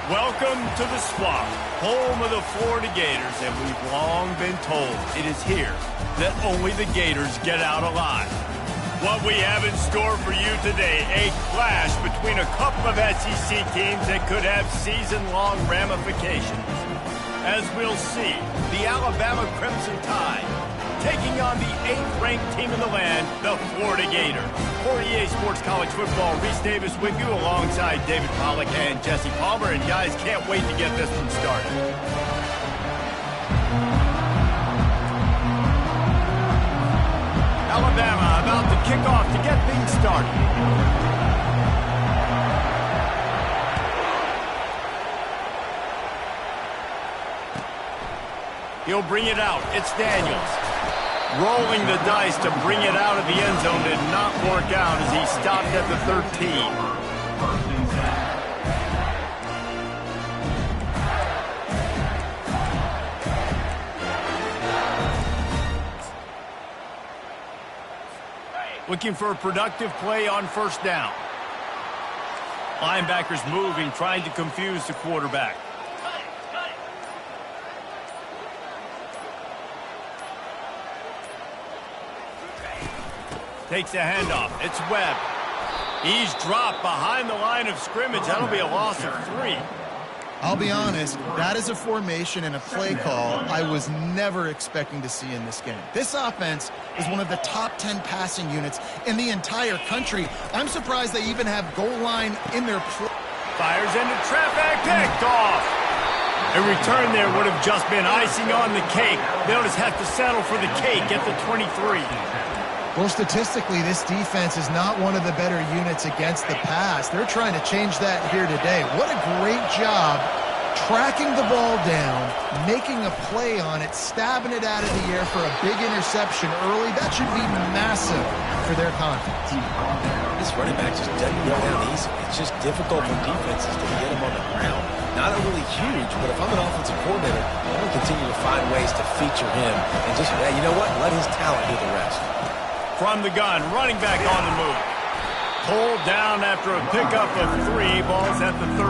Welcome to the Swamp, home of the Florida Gators, and we've long been told it is here that only the Gators get out alive. What we have in store for you today, a clash between a couple of SEC teams that could have season-long ramifications. As we'll see, the Alabama Crimson Tide taking on the 8th-ranked team in the land, the Florida Gators. For EA Sports College Football, Reese Davis with you alongside David Pollack and Jesse Palmer. And guys, can't wait to get this one started. Alabama about to kick off to get things started. He'll bring it out. It's Daniels. Rolling the dice to bring it out of the end zone did not work out as he stopped at the 13. Looking for a productive play on first down. Linebackers moving, trying to confuse the quarterback. Takes a handoff. It's Webb. He's dropped behind the line of scrimmage. That'll be a loss of 3. I'll be honest, that is a formation and a play call I was never expecting to see in this game. This offense is one of the top 10 passing units in the entire country. I'm surprised they even have goal line in their play. Fires into traffic, picked off. A return there would have just been icing on the cake. They'll just have to settle for the cake at the 23. Well, statistically, this defense is not one of the better units against the pass. They're trying to change that here today. What a great job tracking the ball down, making a play on it, stabbing it out of the air for a big interception early. That should be massive for their confidence. This running back just doesn't go down easy. It's just difficult for defenses to get him on the ground. Not overly huge, but if I'm an offensive coordinator, I'm going to continue to find ways to feature him and just, you know what, let his talent do the rest. From the gun, running back on the move. Pulled down after a pickup of 3, balls at the 13.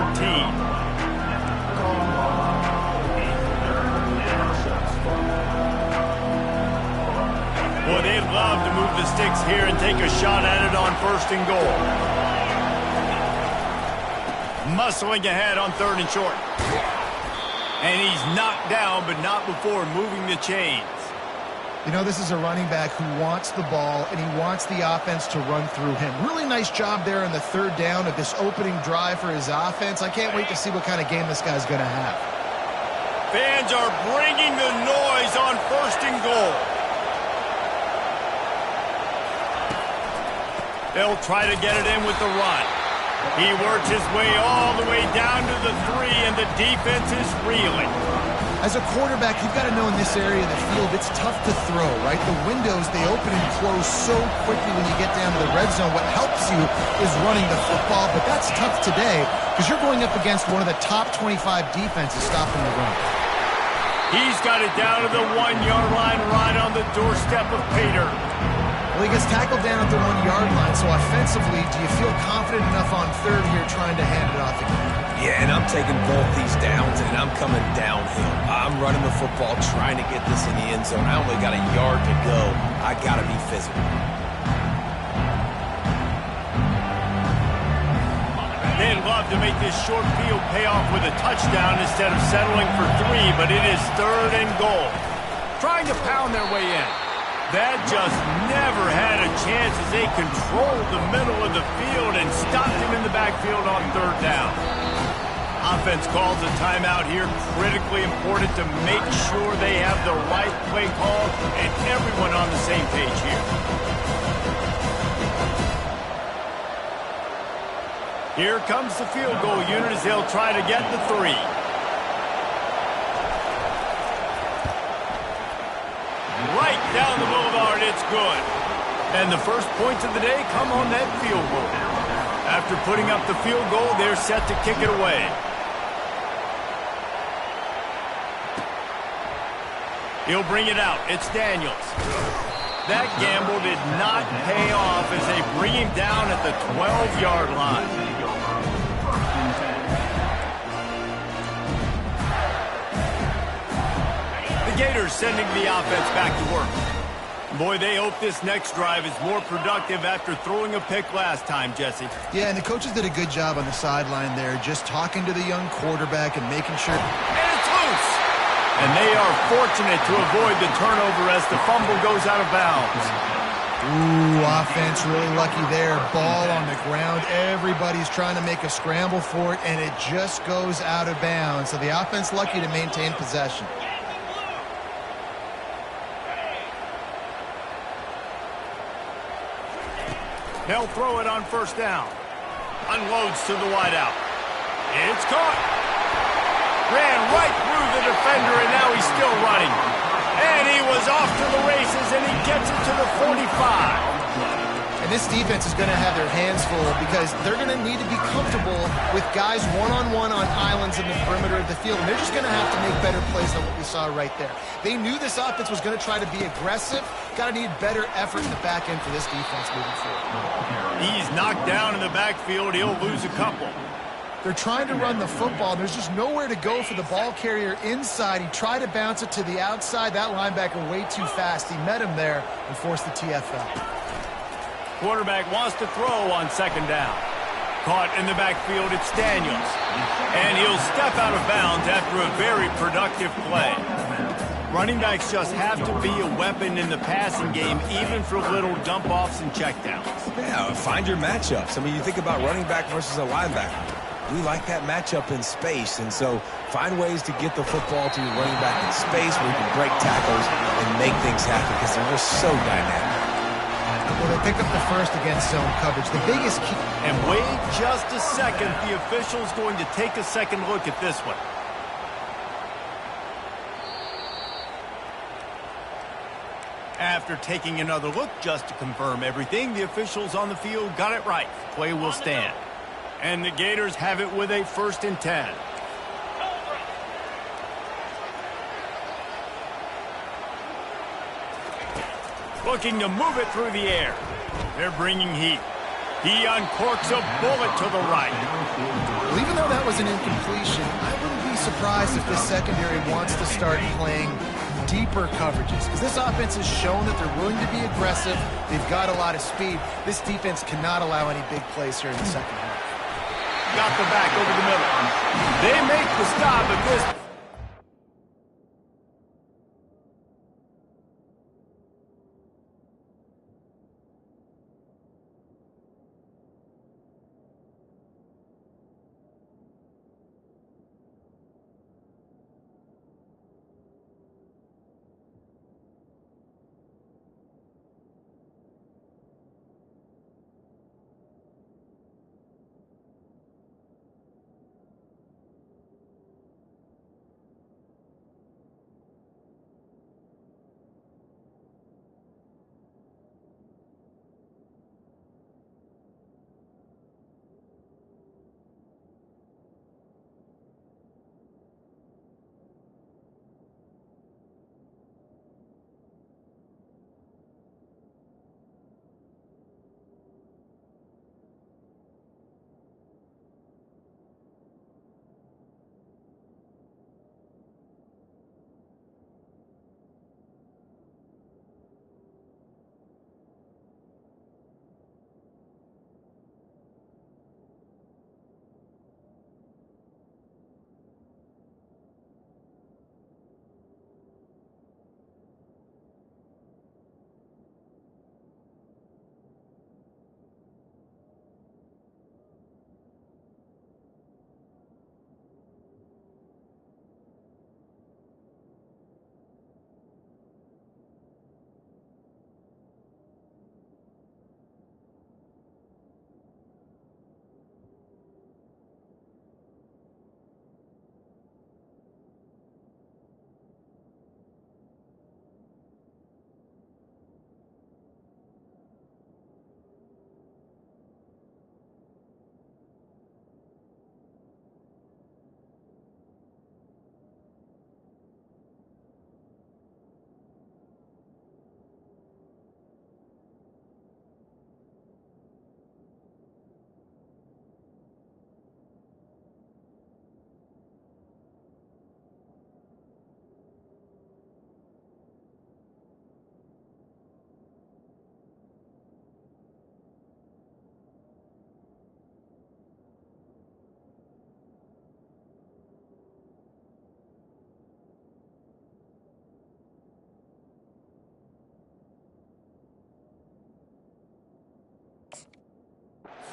Boy, they'd love to move the sticks here and take a shot at it on 1st and goal. Muscling ahead on 3rd and short. And he's knocked down, but not before moving the chains. You know, this is a running back who wants the ball, and he wants the offense to run through him. Really nice job there on the 3rd down of this opening drive for his offense. I can't wait to see what kind of game this guy's going to have. Fans are bringing the noise on 1st and goal. They'll try to get it in with the run. He works his way all the way down to the 3, and the defense is reeling. As a quarterback, you've got to know in this area of the field, it's tough to throw, right? The windows, they open and close so quickly when you get down to the red zone. What helps you is running the football, but that's tough today because you're going up against one of the top 25 defenses stopping the run. He's got it down to the 1-yard line right on the doorstep of Pater. Well, he gets tackled down at the 1-yard line, so offensively, do you feel confident enough on 3rd here trying to hand it off again? Yeah, and I'm taking both these downs, and I'm coming downhill. I'm running the football, trying to get this in the end zone. I only got a yard to go. I got to be physical. They'd love to make this short field pay off with a touchdown instead of settling for 3, but it is 3rd and goal. Trying to pound their way in. That just never had a chance as they controlled the middle of the field and stopped him in the backfield on 3rd down. Offense calls a timeout here. Critically important to make sure they have the right play call and everyone on the same page here. Here comes the field goal unit as they'll try to get the 3. Right down the boulevard, it's good. And the first points of the day come on that field goal. After putting up the field goal, they're set to kick it away. He'll bring it out. It's Daniels. That gamble did not pay off as they bring him down at the 12-yard line. Gators sending the offense back to work. Boy, they hope this next drive is more productive after throwing a pick last time, Jesse. Yeah, and the coaches did a good job on the sideline there, just talking to the young quarterback and making sure. And it's loose! And they are fortunate to avoid the turnover as the fumble goes out of bounds. Ooh, offense really lucky there. Ball on the ground. Everybody's trying to make a scramble for it, and it just goes out of bounds. So the offense lucky to maintain possession. They'll throw it on first down. Unloads to the wideout. It's caught. Ran right through the defender, and now he's still running. And he was off to the races, and he gets it to the 45. And this defense is going to have their hands full because they're going to need to be comfortable with guys one-on-one on islands in the perimeter of the field. And they're just going to have to make better plays than what we saw right there. They knew this offense was going to try to be aggressive. Got to need better effort in the back end for this defense moving forward. He's knocked down in the backfield. He'll lose a couple. They're trying to run the football. There's just nowhere to go for the ball carrier inside. He tried to bounce it to the outside. That linebacker way too fast. He met him there and forced the TFL. Quarterback wants to throw on second down. Caught in the backfield, it's Daniels. And he'll step out of bounds after a very productive play. Running backs just have to be a weapon in the passing game, even for little dump-offs and checkdowns. Yeah, find your matchups. I mean, you think about running back versus a linebacker. We like that matchup in space, and so find ways to get the football to your running back in space where you can break tackles and make things happen because they're just so dynamic. Well, they pick up the first against zone coverage. The biggest key. And wait just a second. The official's going to take a second look at this one. After taking another look just to confirm everything, the officials on the field got it right. Play will stand. And the Gators have it with a 1st and 10. Looking to move it through the air. They're bringing heat. He uncorks a bullet to the right. Well, even though that was an incompletion, I wouldn't be surprised if this secondary wants to start playing deeper coverages because this offense has shown that they're willing to be aggressive. They've got a lot of speed. This defense cannot allow any big plays here in the second half. Got the back over the middle. They make the stop at this.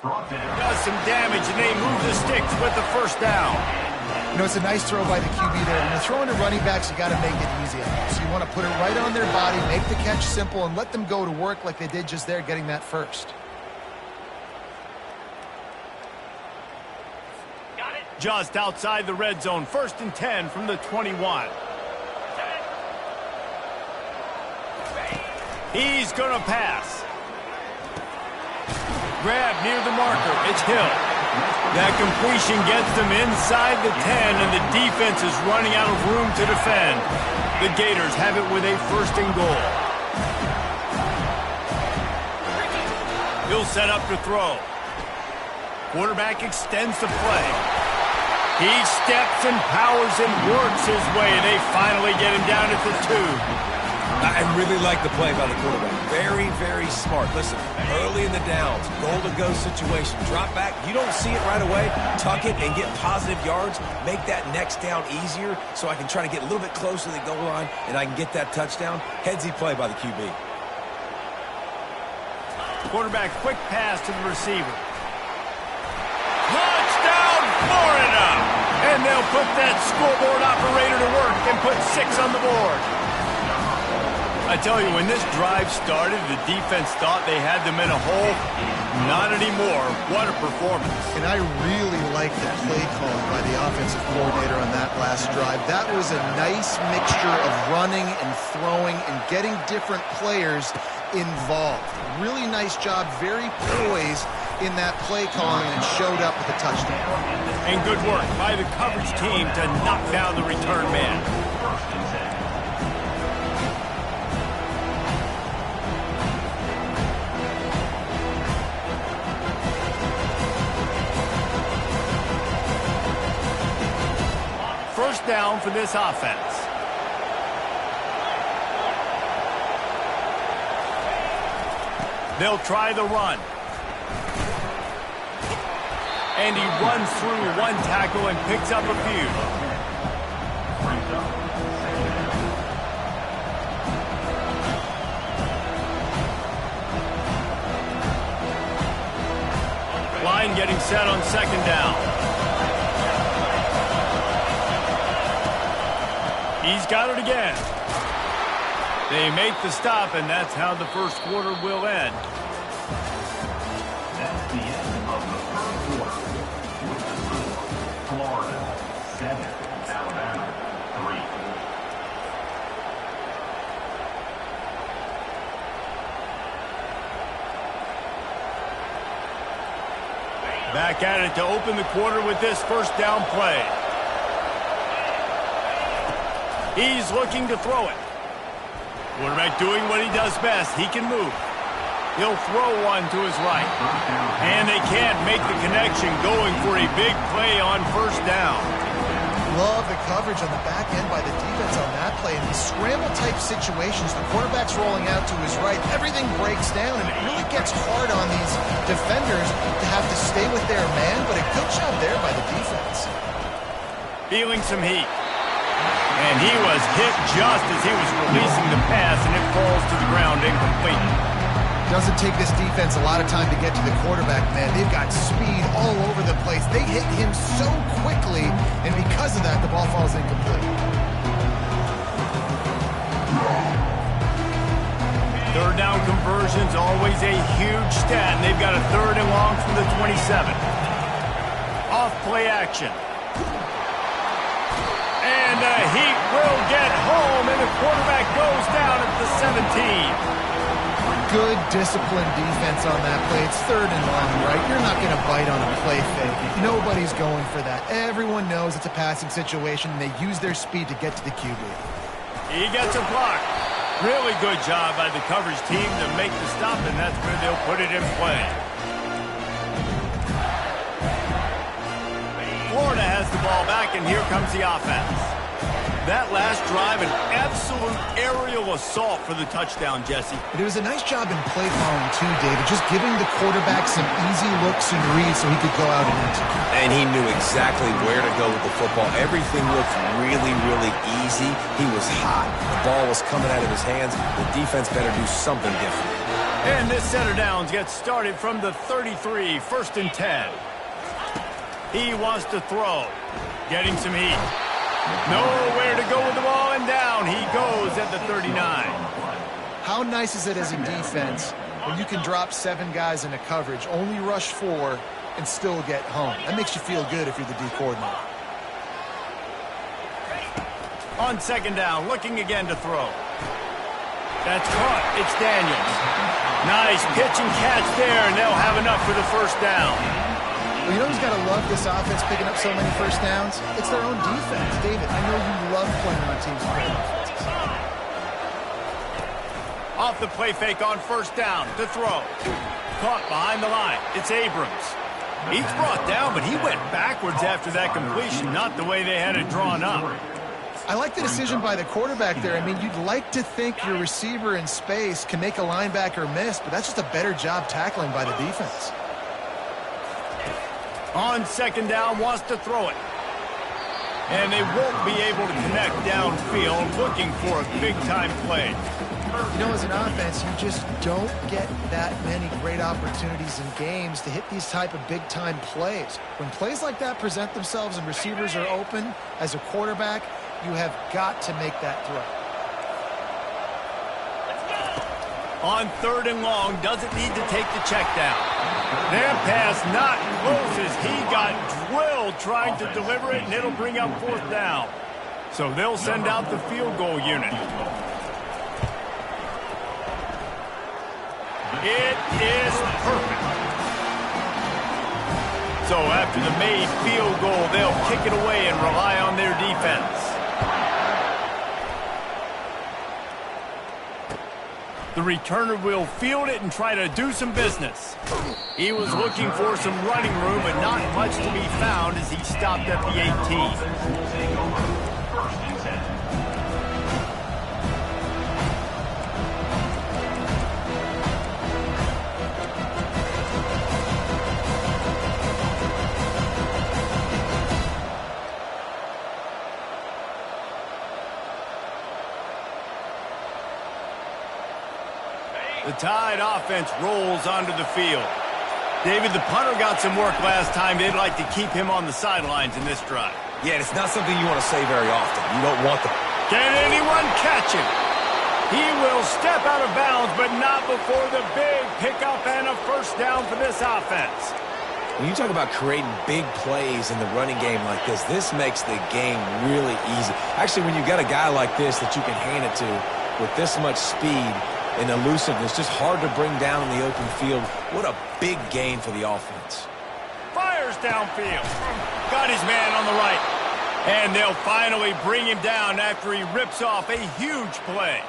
Does some damage, and they move the sticks with the first down. You know, it's a nice throw by the QB there. When you're throwing to running backs, you got to make it easy on them. So you want to put it right on their body, make the catch simple, and let them go to work like they did just there, getting that first. Just outside the red zone, 1st and 10 from the 21. He's going to pass. Grab near the marker. It's Hill. That completion gets them inside the 10, and the defense is running out of room to defend. The Gators have it with a 1st and goal. He'll set up to throw. Quarterback extends the play. He steps and powers and works his way. They finally get him down at the 2. I really like the play by the quarterback. Very, very smart. Listen, early in the downs, goal-to-go situation. Drop back. You don't see it right away. Tuck it and get positive yards. Make that next down easier so I can try to get a little bit closer to the goal line and I can get that touchdown. Headsy play by the QB. Quarterback quick pass to the receiver. Touchdown, Florida! And they'll put that scoreboard operator to work and put 6 on the board. I tell you, when this drive started, the defense thought they had them in a hole. Not anymore. What a performance. And I really like the play call by the offensive coordinator on that last drive. That was a nice mixture of running and throwing and getting different players involved. Really nice job, very poised in that play calling, and it showed up with a touchdown. And good work by the coverage team to knock down the return man. First down for this offense. They'll try the run. And he runs through one tackle and picks up a few. Line getting set on 2nd down. He's got it again. They make the stop, and that's how the 1st quarter will end. That's the end of the 1st quarter. With the score, Florida 7, Alabama 3. Back at it to open the quarter with this 1st down play. He's looking to throw it. Quarterback doing what he does best. He can move. He'll throw one to his right. And they can't make the connection, going for a big play on 1st down. Love the coverage on the back end by the defense on that play. In these scramble-type situations, the quarterback's rolling out to his right. Everything breaks down, and it really gets hard on these defenders to have to stay with their man, but a good job there by the defense. Feeling some heat. And he was hit just as he was releasing the pass, and it falls to the ground incomplete. Doesn't take this defense a lot of time to get to the quarterback, man. They've got speed all over the place. They hit him so quickly, and because of that, the ball falls incomplete. 3rd down conversion's always a huge stat, and they've got a 3rd and long from the 27. Off play action. And the Heat will get home, and the quarterback goes down at the 17. Good disciplined defense on that play. It's 3rd and long, right? You're not going to bite on a play fake. Nobody's going for that. Everyone knows it's a passing situation, and they use their speed to get to the QB. He gets a block. Really good job by the coverage team to make the stop, and that's where they'll put it in play. Florida has the ball back, and here comes the offense. That last drive, an absolute aerial assault for the touchdown, Jesse. But it was a nice job in play calling, too, David, just giving the quarterback some easy looks and reads so he could go out and execute. And he knew exactly where to go with the football. Everything looked really, really easy. He was hot. The ball was coming out of his hands. The defense better do something different. And this set of downs gets started from the 33, 1st and 10. He wants to throw, getting some heat. Nowhere to go with the ball, and down he goes at the 39. How nice is it as a defense when you can drop 7 guys into coverage, only rush 4, and still get home? That makes you feel good if you're the D coordinator. On 2nd down, looking again to throw. That's caught. It's Daniels. Nice pitch and catch there, and they'll have enough for the 1st down. Well, you know who's got to love this offense picking up so many 1st downs? It's their own defense. David, I know you love playing on teams with great offenses. Off the play fake on 1st down to throw. Caught behind the line. It's Abrams. He's brought down, but he went backwards after that completion, not the way they had it drawn up. I like the decision by the quarterback there. I mean, you'd like to think your receiver in space can make a linebacker miss, but that's just a better job tackling by the defense. On 2nd down, wants to throw it. And they won't be able to connect downfield, looking for a big-time play. You know, as an offense, you just don't get that many great opportunities in games to hit these type of big-time plays. When plays like that present themselves and receivers are open, as a quarterback, you have got to make that throw. On 3rd and long, doesn't need to take the check down. That pass not close as he got drilled trying to deliver it, and it'll bring up 4th down. So they'll send out the field goal unit. It is perfect. So after the made field goal, they'll kick it away and rely on their defense. The returner will field it and try to do some business. He was looking for some running room, but not much to be found as he stopped at the 18. The Tide offense rolls onto the field. David, the punter got some work last time. They'd like to keep him on the sidelines in this drive. Yeah, it's not something you want to say very often. You don't want the... Can anyone catch him? He will step out of bounds, but not before the big pickup and a 1st down for this offense. When you talk about creating big plays in the running game like this makes the game really easy. Actually, when you've got a guy like this that you can hand it to with this much speed and elusiveness, just hard to bring down in the open field. What a big gain for the offense. Fires downfield. Got his man on the right. And they'll finally bring him down after he rips off a huge play.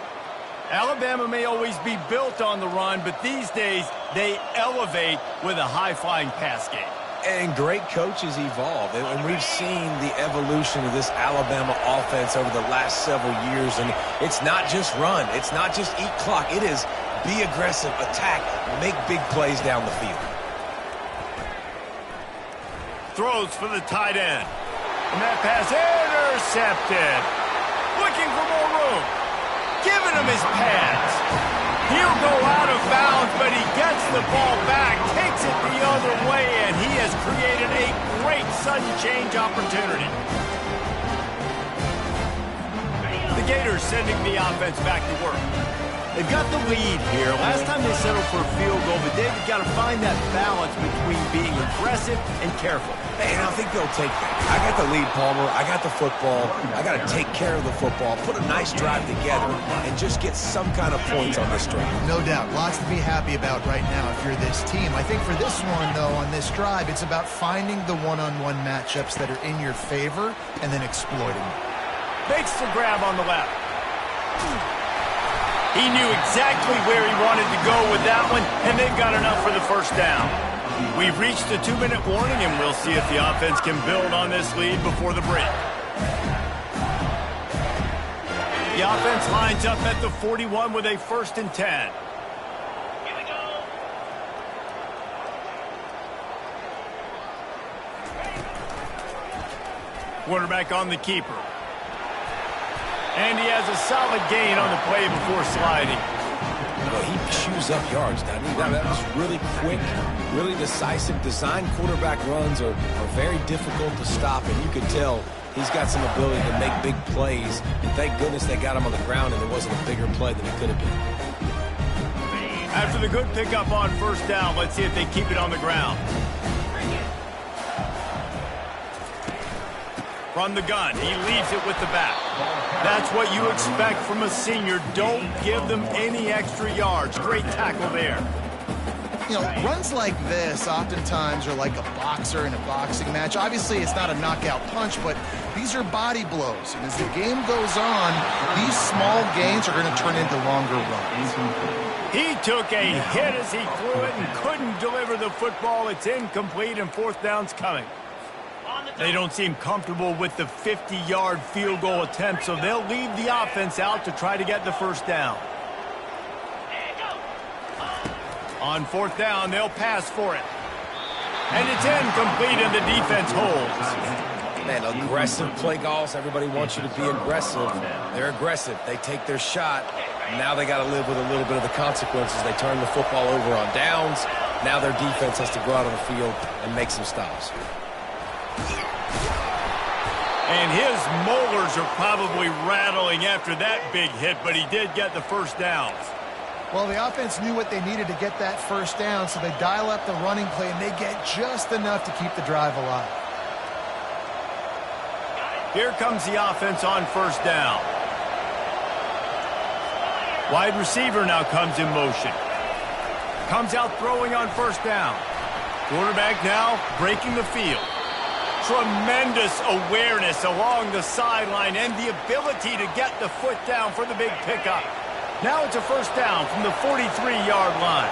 Alabama may always be built on the run, but these days they elevate with a high-flying pass game. And great coaches evolve, and we've seen the evolution of this Alabama offense over the last several years, and it's not just run, it's not just eat clock, it is be aggressive, attack, make big plays down the field. Throws for the tight end, and that pass intercepted. Looking for more room, giving him his pads. He'll go out of bounds, but he gets the ball back, takes it the other way, and he has created a great sudden change opportunity. The Gators sending the offense back to work. They've got the lead here. Last time they settled for a field goal, but they've got to find that balance between being aggressive and careful. And I think they'll take that. I got the lead, Palmer. I got the football. I got to take care of the football, put a nice drive together, and just get some kind of points on this drive. No doubt. Lots to be happy about right now if you're this team. I think for this one, though, on this drive, it's about finding the one-on-one matchups that are in your favor and then exploiting them. Makes the grab on the left. He knew exactly where he wanted to go with that one, and they've got enough for the 1st down. We've reached the 2-minute warning, and we'll see if the offense can build on this lead before the break. The offense lines up at the 41 with a 1st and 10. Here we go. Quarterback on the keeper. And he has a solid gain on the play before sliding. Well, he chews up yards, doesn't he? That was really quick, really decisive. Design quarterback runs are very difficult to stop, and you can tell he's got some ability to make big plays. And thank goodness they got him on the ground and there wasn't a bigger play than it could have been. After the good pickup on first down, let's see if they keep it on the ground. From the gun, he leaves it with the back. That's what you expect from a senior. Don't give them any extra yards. Great tackle there. You know, runs like this oftentimes are like a boxer in a boxing match. Obviously, it's not a knockout punch, but these are body blows. And as the game goes on, these small gains are going to turn into longer runs. He took a hit as he threw it and couldn't deliver the football. It's incomplete and fourth down's coming. They don't seem comfortable with the 50-yard field goal attempt, so they'll leave the offense out to try to get the first down. On fourth down, they'll pass for it. And it's incomplete, and the defense holds. Man, aggressive play calls. Everybody wants you to be aggressive. They're aggressive. They take their shot. Now they got to live with a little bit of the consequences. They turn the football over on downs. Now their defense has to go out on the field and make some stops. And his molars are probably rattling after that big hit, but he did get the first down. Well, the offense knew what they needed to get that first down, so they dial up the running play, and they get just enough to keep the drive alive. Here comes the offense on first down. Wide receiver now comes in motion. Comes out throwing on first down. Quarterback now breaking the field. Tremendous awareness along the sideline and the ability to get the foot down for the big pickup. Now it's a first down from the 43-yard line.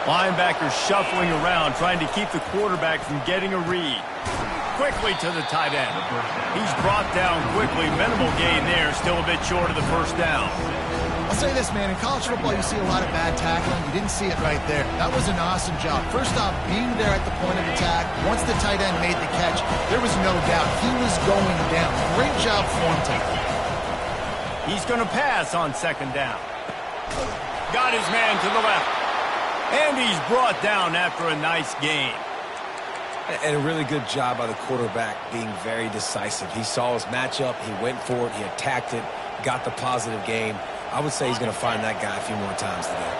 Linebackers shuffling around, trying to keep the quarterback from getting a read. Quickly to the tight end. He's brought down quickly. Minimal gain there, still a bit short of the first down. I'll say this, man. In college football, you see a lot of bad tackling. You didn't see it right there. That was an awesome job. First off, being there at the point of attack. Once the tight end made the catch, there was no doubt he was going down. Great job for him today. He's going to pass on second down. Got his man to the left. And he's brought down after a nice gain. And a really good job by the quarterback being very decisive. He saw his matchup. He went for it. He attacked it. Got the positive gain. I would say he's going to find that guy a few more times today.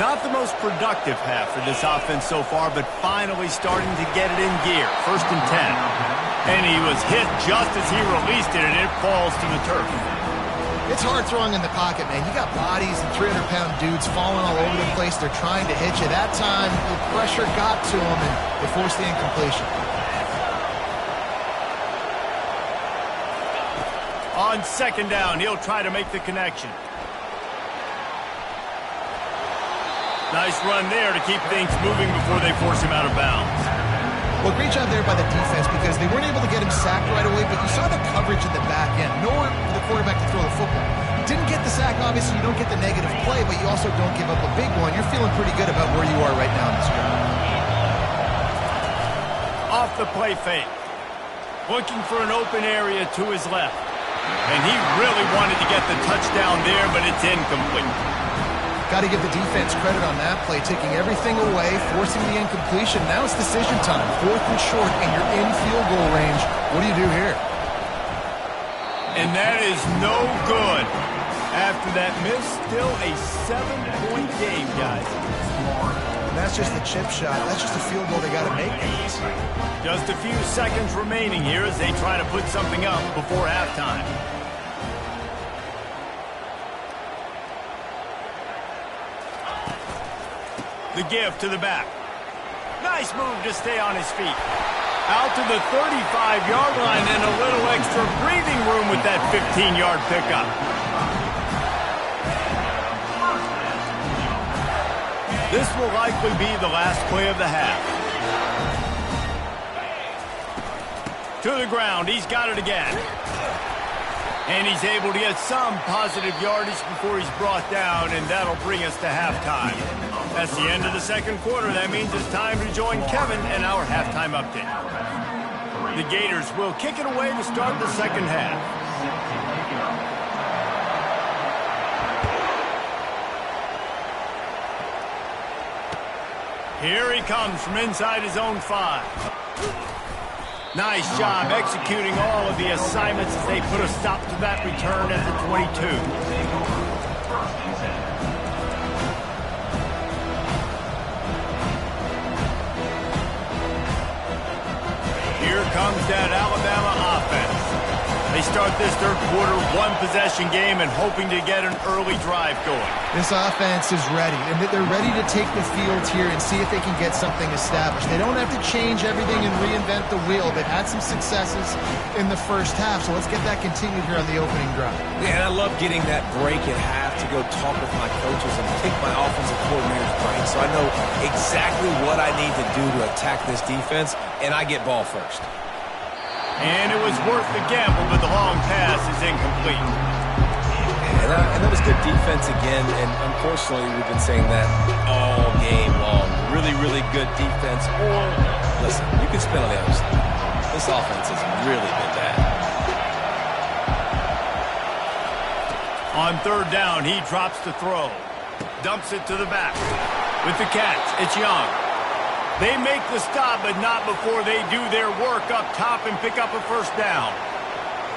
Not the most productive half for this offense so far, but finally starting to get it in gear. First and 10. And he was hit just as he released it, and it falls to the turf. It's hard throwing in the pocket, man. You got bodies and 300-pound dudes falling all over the place. They're trying to hit you. That time, the pressure got to them, and they forced the incompletion. On second down, he'll try to make the connection. Nice run there to keep things moving before they force him out of bounds. Well, great job there by the defense because they weren't able to get him sacked right away, but you saw the coverage in the back end. Nowhere for the quarterback to throw the football. Didn't get the sack, obviously. You don't get the negative play, but you also don't give up a big one. You're feeling pretty good about where you are right now in this drive. Off the play fake. Looking for an open area to his left. And he really wanted to get the touchdown there, but it's incomplete. Got to give the defense credit on that play, taking everything away, forcing the incompletion. Now it's decision time. Fourth and short, and you're in field goal range. What do you do here? And that is no good. After that miss, still a 7-point game, guys. And that's just the chip shot. That's just a field goal they got to make. Just a few seconds remaining here as they try to put something up before halftime. The give to the back. Nice move to stay on his feet. Out to the 35-yard line and a little extra breathing room with that 15-yard pickup. This will likely be the last play of the half. To the ground. He's got it again. And he's able to get some positive yardage before he's brought down, and that'll bring us to halftime. That's the end of the second quarter. That means it's time to join Kevin and our halftime update. The Gators will kick it away to start the second half. Here he comes from inside his own 5. Nice job executing all of the assignments as they put a stop to that return at the 22. Here comes that Alabama offense. They start this third quarter one-possession game and hoping to get an early drive going. This offense is ready, and they're ready to take the field here and see if they can get something established. They don't have to change everything and reinvent the wheel. They've had some successes in the first half, so let's get that continued here on the opening drive. Yeah, and I love getting that break at half to go talk with my coaches and pick my offensive coordinator's brain so I know exactly what I need to do to attack this defense, and I get ball first. And it was worth the gamble, but the long pass is incomplete. And that was good defense again, and unfortunately we've been saying that all game long. Really, really good defense. Or, listen, you can spin on the other side. This offense has really been bad. On third down, he drops the throw. Dumps it to the back. With the catch, it's Young. They make the stop, but not before they do their work up top and pick up a first down.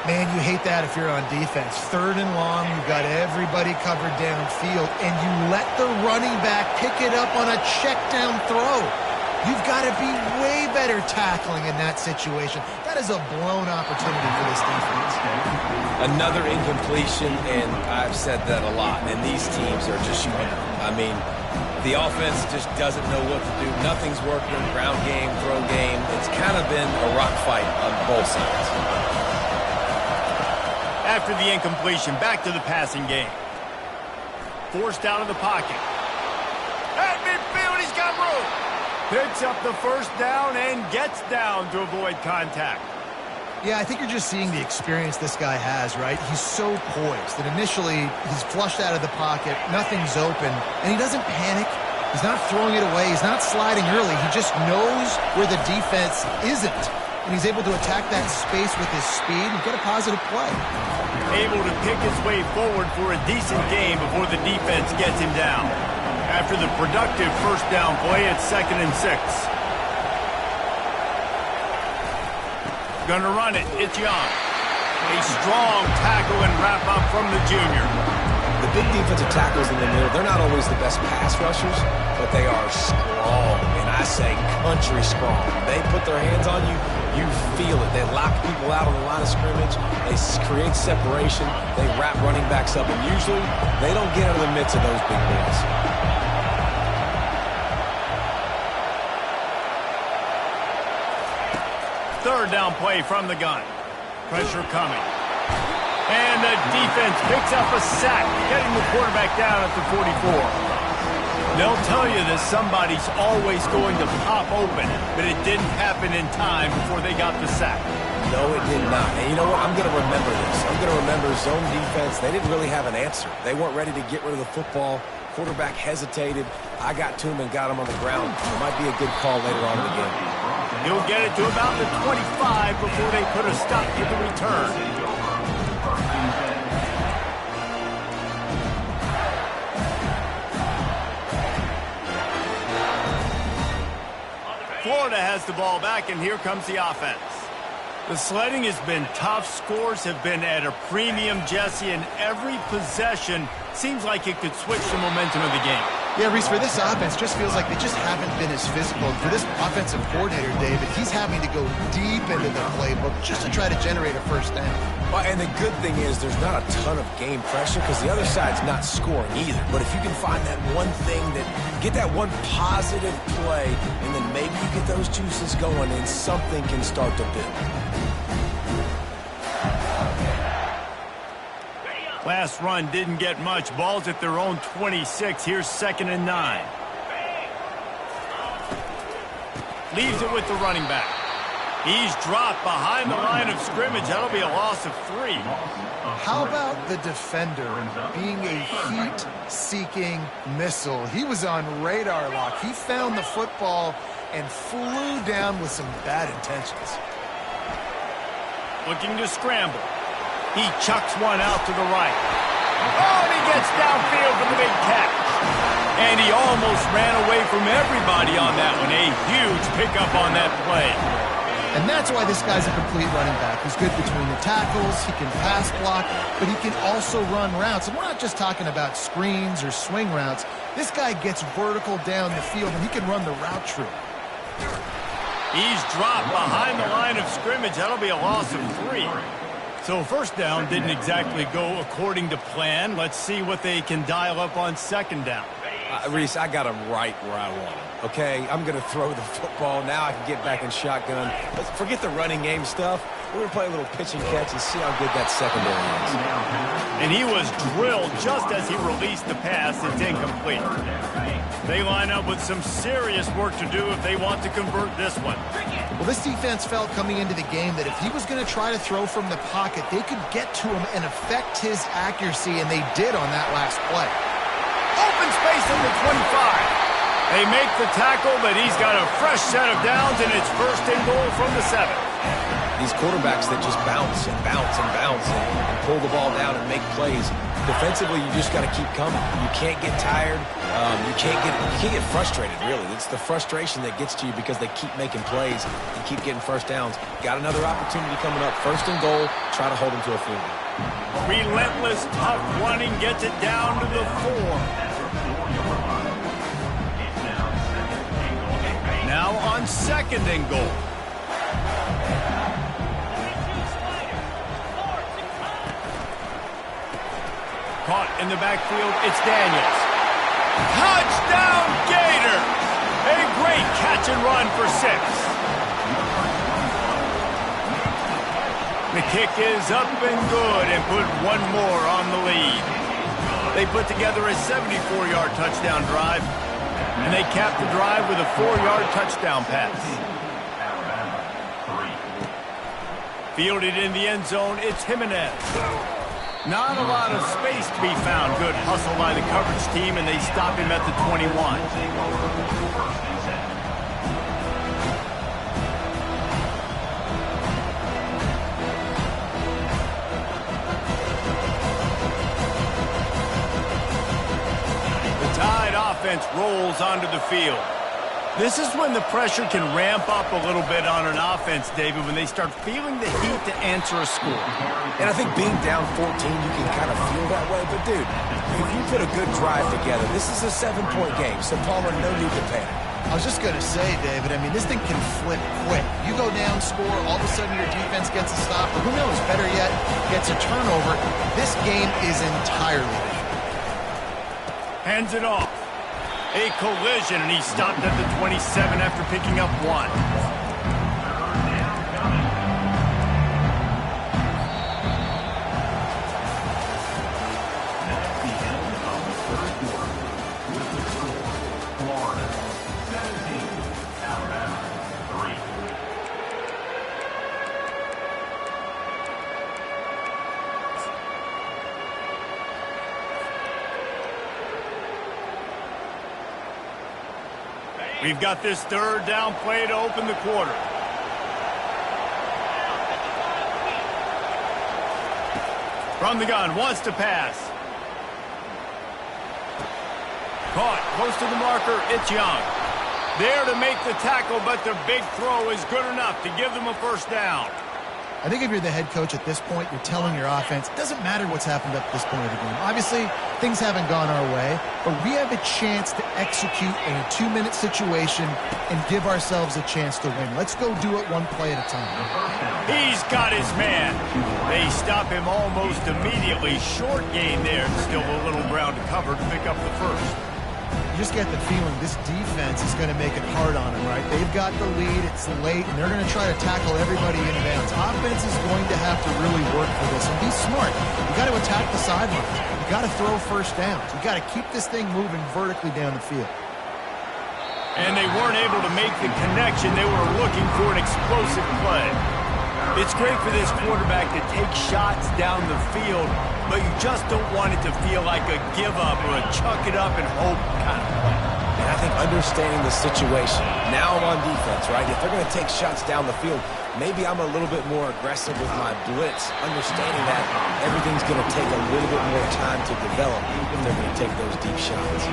Man, you hate that if you're on defense. Third and long, you've got everybody covered downfield, and you let the running back pick it up on a check-down throw. You've got to be way better tackling in that situation. That is a blown opportunity for this defense. Another incompletion, and I've said that a lot, and these teams are just shooting. I mean, the offense just doesn't know what to do. Nothing's working. Ground game, throw game. It's kind of been a rock fight on both sides. After the incompletion, back to the passing game. Forced out of the pocket. At midfield, he's got room. Picks up the first down and gets down to avoid contact. Yeah, I think you're just seeing the experience this guy has, right? He's so poised that initially he's flushed out of the pocket, nothing's open, and he doesn't panic. He's not throwing it away. He's not sliding early. He just knows where the defense isn't, and he's able to attack that space with his speed and get a positive play. Able to pick his way forward for a decent game before the defense gets him down. After the productive first down play, it's 2nd and 6. Gonna run it. It's Young. A strong tackle and wrap up from the junior. The big defensive tackles in the middle, they're not always the best pass rushers, but they are strong, and I say country strong. They put their hands on you, you feel it. They lock people out on the line of scrimmage. They create separation. They wrap running backs up, and usually they don't get out of the midst of those big boys. Third down play from the gun. Pressure coming. And the defense picks up a sack, getting the quarterback down at the 44. They'll tell you that somebody's always going to pop open, but it didn't happen in time before they got the sack. No, it did not. And you know what? I'm going to remember this. I'm going to remember zone defense. They didn't really have an answer. They weren't ready to get rid of the football. Quarterback hesitated. I got to him and got him on the ground. It might be a good call later on in the game. He'll get it to about the 25 before they put a stop to the return. Florida has the ball back, and here comes the offense. The sledding has been tough. Scores have been at a premium, Jesse, and every possession seems like it could switch the momentum of the game. Yeah, Reese, for this offense, just feels like they just haven't been as physical. For this offensive coordinator, David, he's having to go deep into the playbook just to try to generate a first down. Well, and the good thing is there's not a ton of game pressure because the other side's not scoring either. But if you can find that one thing, get that one positive play, and then maybe you get those juices going and something can start to build. Last run didn't get much. Ball's at their own 26. Here's 2nd and 9. Leaves it with the running back. He's dropped behind the line of scrimmage. That'll be a loss of 3. How about the defender being a heat-seeking missile? He was on radar lock. He found the football and flew down with some bad intentions. Looking to scramble. He chucks one out to the right. Oh, and he gets downfield for the big catch. And he almost ran away from everybody on that one. A huge pickup on that play. And that's why this guy's a complete running back. He's good between the tackles, he can pass block, but he can also run routes. And we're not just talking about screens or swing routes. This guy gets vertical down the field, and he can run the route tree. He's dropped behind the line of scrimmage. That'll be a loss of 3. So first down didn't exactly go according to plan. Let's see what they can dial up on second down. Reese, I got him right where I want him. Okay, I'm going to throw the football. Now I can get back in shotgun. But forget the running game stuff. We're going to play a little pitch and catch and see how good that secondary is. And he was drilled just as he released the pass. It's incomplete. They line up with some serious work to do if they want to convert this one. Well, this defense felt coming into the game that if he was going to try to throw from the pocket, they could get to him and affect his accuracy, and they did on that last play. Open space in the 25. They make the tackle, but he's got a fresh set of downs, and it's first and goal from the 7. These quarterbacks that just bounce and bounce and bounce and pull the ball down and make plays. Defensively, you just got to keep coming. You can't get tired. You can't get frustrated, really. It's the frustration that gets to you because they keep making plays and keep getting first downs. Got another opportunity coming up. First and goal. Try to hold them to a field goal. Relentless, tough running gets it down to the 4. Now on second and goal. Caught in the backfield, it's Daniels. Touchdown, Gators! A great catch and run for 6. The kick is up and good and put one more on the lead. They put together a 74-yard touchdown drive, and they capped the drive with a 4-yard touchdown pass. Fielded in the end zone, it's Jimenez. Not a lot of space to be found. Good hustle by the coverage team, and they stop him at the 21. Offense rolls onto the field. This is when the pressure can ramp up a little bit on an offense, David, when they start feeling the heat to answer a score. And I think being down 14, you can kind of feel that way. But, dude, if you put a good drive together, this is a 7-point game, so Palmer, no need to panic. I was just going to say, David, I mean, this thing can flip quick. You go down, score, all of a sudden your defense gets a stop, or who knows, better yet, gets a turnover. This game is entirely different. Hands it off. A collision, and he stopped at the 27 after picking up 1. Florida 17, Alabama 3. We've got this third down play to open the quarter. From the gun, wants to pass. Caught, close to the marker, it's Young. There to make the tackle, but the big throw is good enough to give them a first down. I think if you're the head coach at this point, you're telling your offense, it doesn't matter what's happened up to this point of the game. Obviously, things haven't gone our way, but we have a chance to execute in a 2-minute situation and give ourselves a chance to win. Let's go do it one play at a time. He's got his man. They stop him almost immediately. Short gain there, still a little ground to cover to pick up the first. You just get the feeling this defense is going to make it hard on them, right? They've got the lead, it's late, and they're going to try to tackle everybody in bounds. Offense is going to have to really work for this and be smart. You got to attack the sidelines. You got to throw first downs. You got to keep this thing moving vertically down the field. And they weren't able to make the connection. They were looking for an explosive play. It's great for this quarterback to take shots down the field, but you just don't want it to feel like a give-up or a chuck it up and hope kind of play. And I think understanding the situation, now I'm on defense, right? If they're going to take shots down the field, maybe I'm a little bit more aggressive with my blitz, understanding that everything's going to take a little bit more time to develop if they're going to take those deep shots.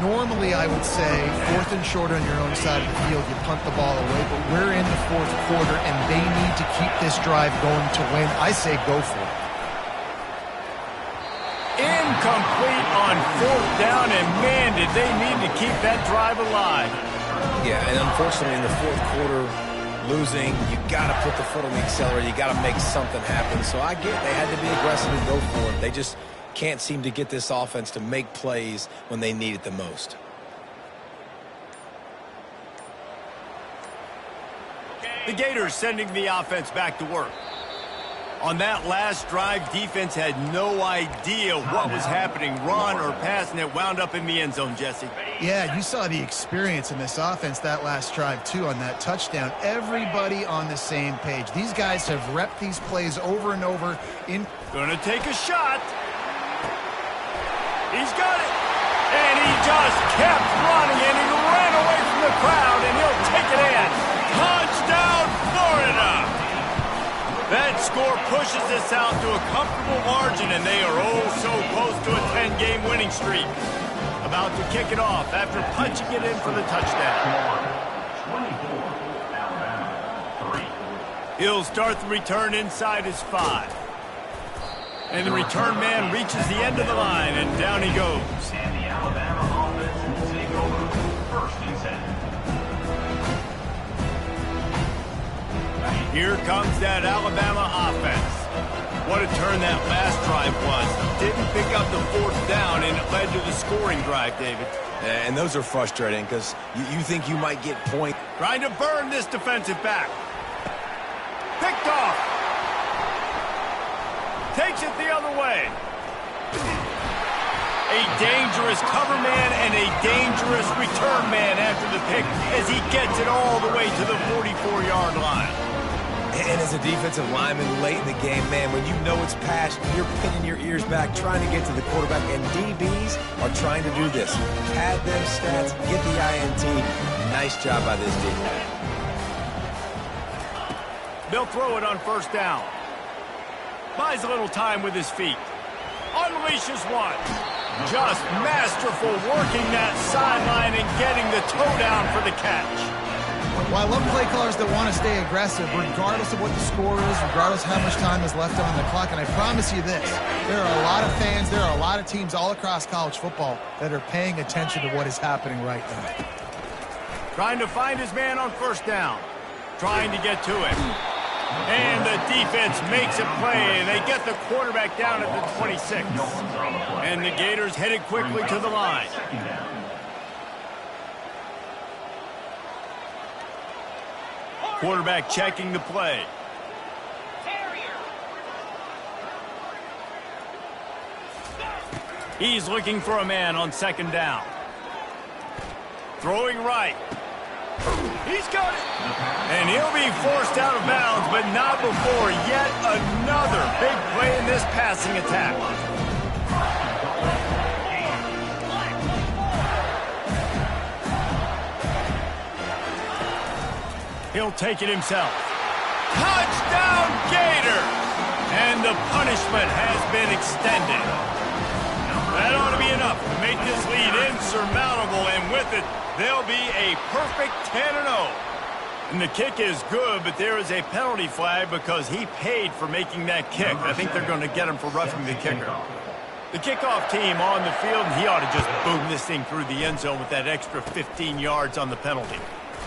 Normally, I would say 4th and short on your own side of the field, you punt the ball away, but we're in the 4th quarter, and they need to keep this drive going to win. I say go for it. Incomplete on 4th down, and man, did they need to keep that drive alive. Yeah, and unfortunately in the 4th quarter, losing, you got to put the foot on the accelerator. You got to make something happen. So I get they had to be aggressive and go for it. They just can't seem to get this offense to make plays when they need it the most. The Gators sending the offense back to work. On that last drive, defense had no idea what was happening, run or pass, and it wound up in the end zone, Jesse. Yeah, you saw the experience in this offense that last drive, too, on that touchdown. Everybody on the same page. These guys have repped these plays over and over. Gonna take a shot. He's got it. And he just kept running, and he ran away from the crowd, and he'll take it in. Touchdown, Florida! That score pushes us out to a comfortable margin, and they are oh so close to a 10-game winning streak. About to kick it off after punching it in for the touchdown. 24, Alabama, 3. He'll start the return inside his 5. And the return man reaches the end of the line, and down he goes. And the Alabama offense will take over 1st and 10. Here comes that Alabama offense. What a turn that last drive was. Didn't pick up the 4th down, and it led to the scoring drive, David. And those are frustrating because you think you might get points. Trying to burn this defensive back. Picked off. Takes it the other way. A dangerous cover man and a dangerous return man after the pick as he gets it all the way to the 44-yard line. And as a defensive lineman late in the game, man, when you know it's past, you're pinning your ears back, trying to get to the quarterback, and DBs are trying to do this. Pad them stats, get the INT. Nice job by this defense. They'll throw it on 1st down. Buys a little time with his feet. Unleashes one. Just masterful working that sideline and getting the toe down for the catch. Well, I love play callers that want to stay aggressive regardless of what the score is, regardless of how much time is left on the clock. And I promise you this, there are a lot of fans, there are a lot of teams all across college football that are paying attention to what is happening right now. Trying to find his man on 1st down. Trying to get to him. And the defense makes a play, and they get the quarterback down at the 26. And the Gators headed quickly to the line. Quarterback checking the play. He's looking for a man on 2nd down. Throwing right. He's got it. And he'll be forced out of bounds, but not before yet another big play in this passing attack. He'll take it himself. Touchdown, Gators! And the punishment has been extended. That ought to be enough to make this lead insurmountable, and with it, they'll be a perfect 10-0. And the kick is good, but there is a penalty flag because he paid for making that kick. I think they're going to get him for roughing the kicker. The kickoff team on the field, and he ought to just boom this thing through the end zone with that extra 15 yards on the penalty.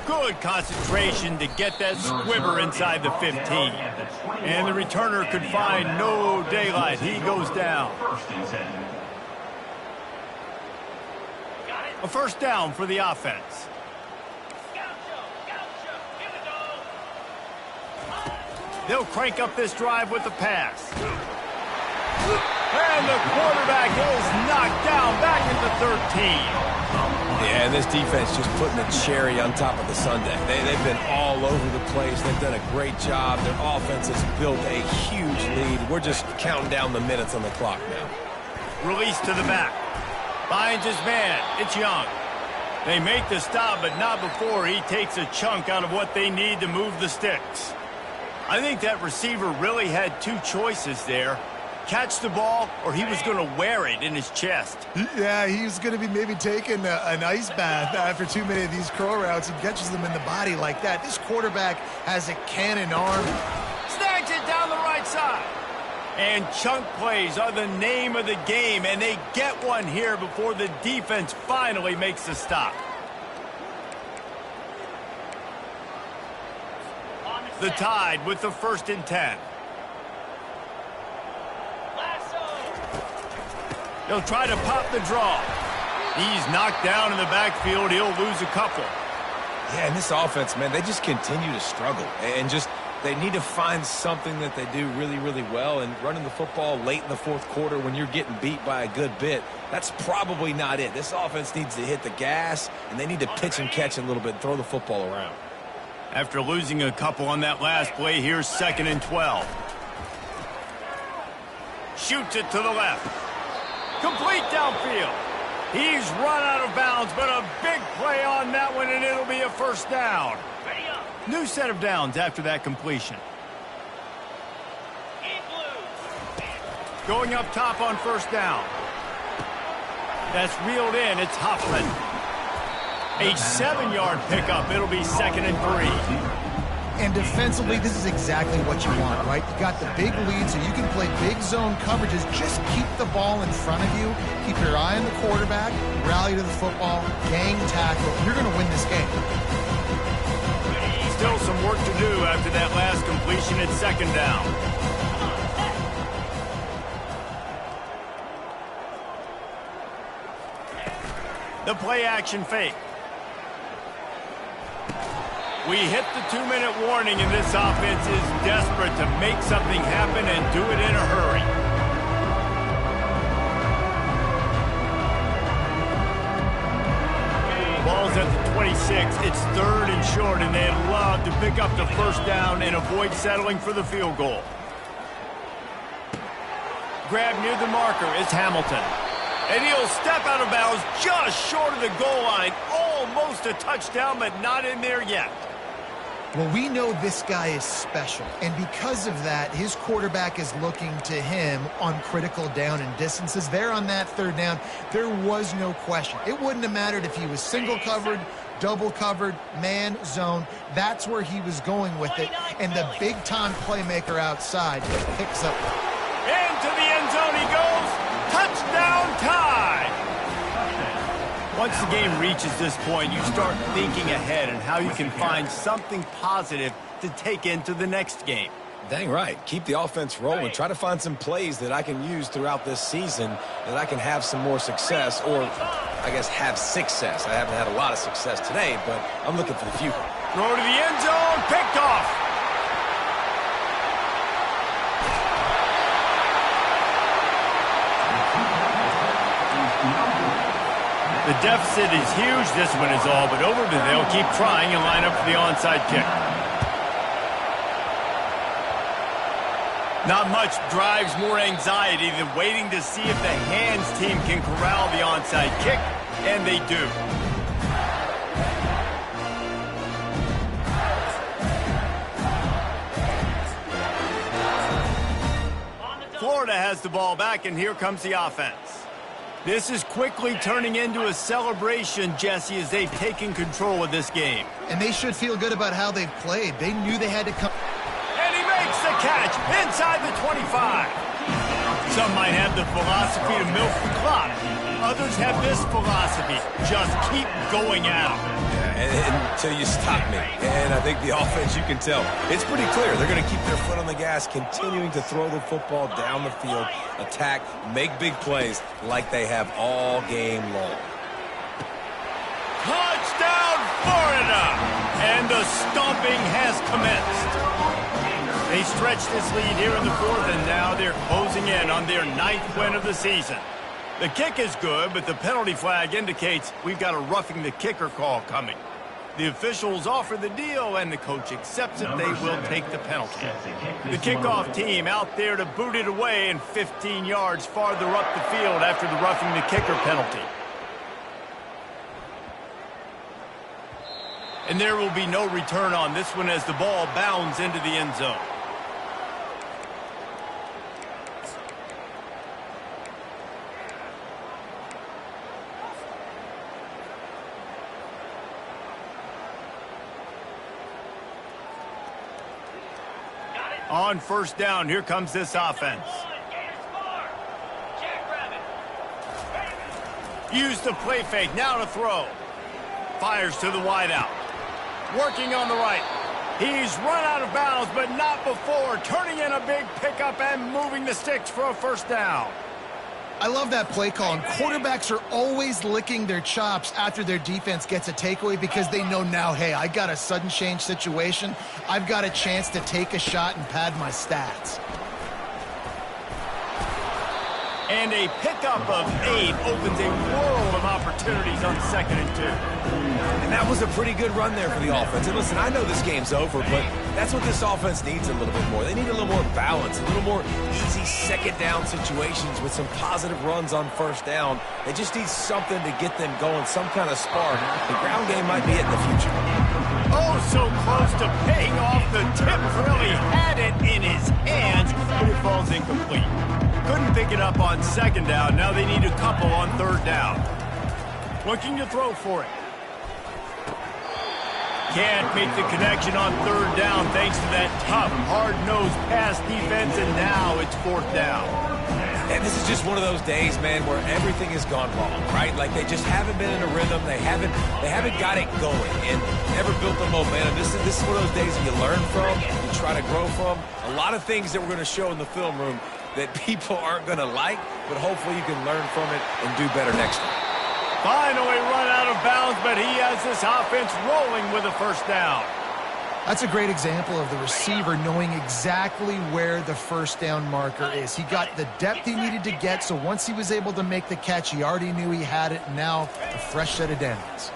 Good concentration to get that squibber inside the 15. And the returner could find no daylight. He goes down. A 1st down for the offense. They'll crank up this drive with the pass. And the quarterback is knocked down back at the 13. Yeah, and this defense just putting a cherry on top of the sundae. They've been all over the place. They've done a great job. Their offense has built a huge lead. We're just counting down the minutes on the clock now. Release to the back. Finds his man. It's Young. They make the stop, but not before he takes a chunk out of what they need to move the sticks. I think that receiver really had 2 choices there. catch the ball, or he was going to wear it in his chest. Yeah, he's going to be maybe taking an ice bath after too many of these curl routes. He catches them in the body like that. This quarterback has a cannon arm. Snags it down the right side. And chunk plays are the name of the game, and they get one here before the defense finally makes the stop. The Tide with the 1st and 10. He'll try to pop the draw. He's knocked down in the backfield. He'll lose a couple. Yeah, and this offense, man, they just continue to struggle. And just, they need to find something that they do really, really well. And running the football late in the 4th quarter when you're getting beat by a good bit, that's probably not it. This offense needs to hit the gas, and they need to pitch and catch a little bit and throw the football around. After losing a couple on that last play, here's 2nd and 12. Shoots it to the left. Complete downfield. He's run out of bounds, but a big play on that one, and it'll be a 1st down. New set of downs after that completion. Going up top on 1st down. That's reeled in. It's Huffman. A 7-yard pickup. It'll be 2nd and 3. And defensively, this is exactly what you want, right? You got the big lead, so you can play big zone coverages. Just keep the ball in front of you. Keep your eye on the quarterback. Rally to the football. Gang tackle. You're going to win this game. Still some work to do after that last completion at 2nd down. The play action fake. We hit the 2-minute warning, and this offense is desperate to make something happen and do it in a hurry. Ball's at the 26. It's 3rd and short, and they'd love to pick up the 1st down and avoid settling for the field goal. Grab near the marker is Hamilton. And he'll step out of bounds just short of the goal line. Almost a touchdown, but not in there yet. Well, we know this guy is special, and because of that, his quarterback is looking to him on critical down and distances. There on that 3rd down, there was no question. It wouldn't have mattered if he was single covered, double covered, man, zone. That's where he was going with it, and the big-time playmaker outside picks up. Into the end zone he goes. Touchdown Tide! Once the game reaches this point, you start thinking ahead and how you can find something positive to take into the next game. Dang right. Keep the offense rolling. Try to find some plays that I can use throughout this season that I can have some more success, or I guess have success. I haven't had a lot of success today, but I'm looking for the future. Throw to the end zone, picked off. The deficit is huge, this one is all, but Overton, they'll keep trying and line up for the onside kick. Not much drives more anxiety than waiting to see if the hands team can corral the onside kick, and they do. Florida has the ball back, and here comes the offense. This is quickly turning into a celebration, Jesse, as they've taken control of this game. And they should feel good about how they've played. They knew they had to come. And he makes the catch inside the 25. Some might have the philosophy to milk the clock. Others have this philosophy: just keep going at them. Until you stop me. And I think the offense, you can tell, it's pretty clear. They're going to keep their foot on the gas, continuing to throw the football down the field, attack, make big plays like they have all game long. Touchdown, Florida! And the stomping has commenced. They stretched this lead here in the 4th, and now they're closing in on their 9th win of the season. The kick is good, but the penalty flag indicates we've got a roughing the kicker call coming. The officials offer the deal, and the coach accepts it. They will take the penalty. The kickoff team out there to boot it away and 15 yards farther up the field after the roughing the kicker penalty. And there will be no return on this one as the ball bounds into the end zone. On first down, here comes this offense. Use the play fake, now to throw. Fires to the wideout. Working on the right. He's run out of bounds, but not before. Turning in a big pickup and moving the sticks for a first down. I love that play call, and quarterbacks are always licking their chops after their defense gets a takeaway because they know now, hey, I got a sudden change situation. I've got a chance to take a shot and pad my stats. And a pickup of 8 opens a world of opportunities on 2nd and 2. And that was a pretty good run there for the offense. And listen, I know this game's over, but that's what this offense needs a little bit more. They need a little more balance, a little more easy second down situations with some positive runs on first down. They just need something to get them going, some kind of spark. The ground game might be it in the future. Oh, so close to paying off. The tip really had it in his hands, but it falls incomplete. Couldn't pick it up on 2nd down. Now they need a couple on 3rd down. Looking to throw for it. Can't make the connection on 3rd down thanks to that tough, hard-nosed pass defense, and now it's 4th down. And this is just one of those days, man, where everything has gone wrong, right? Like they just haven't been in a rhythm. They haven't got it going and never built the momentum. This is one of those days that you learn from, you try to grow from. A lot of things that we're going to show in the film room that people aren't going to like, but hopefully you can learn from it and do better next time. Finally run out of bounds, but he has this offense rolling with a first down. That's a great example of the receiver knowing exactly where the first down marker is. He got the depth he needed to get, so once he was able to make the catch, he already knew he had it, and now a fresh set of downs.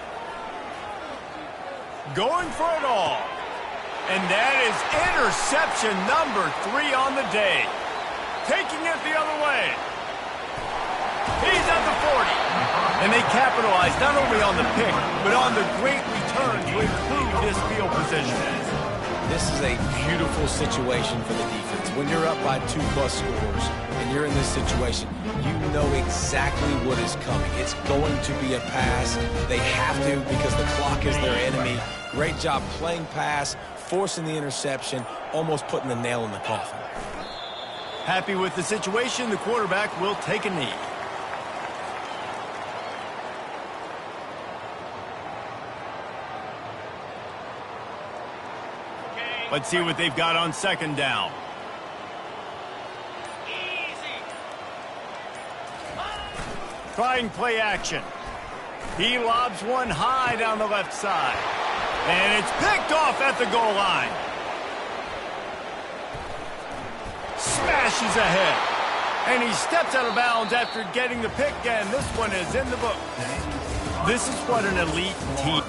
Going for it all. And that is interception number 3 on the day. Taking it the other way. He's at the 40. And they capitalize not only on the pick, but on the great return to improve this field position. This is a beautiful situation for the defense. When you're up by 2+ scores and you're in this situation, you know exactly what is coming. It's going to be a pass. They have to because the clock is their enemy. Great job playing pass, forcing the interception, almost putting the nail in the coffin. Happy with the situation, the quarterback will take a knee. Let's see what they've got on 2nd down. Trying play action. He lobs one high down the left side. And it's picked off at the goal line. Smashes ahead. And he steps out of bounds after getting the pick, and this one is in the book. This is what an elite team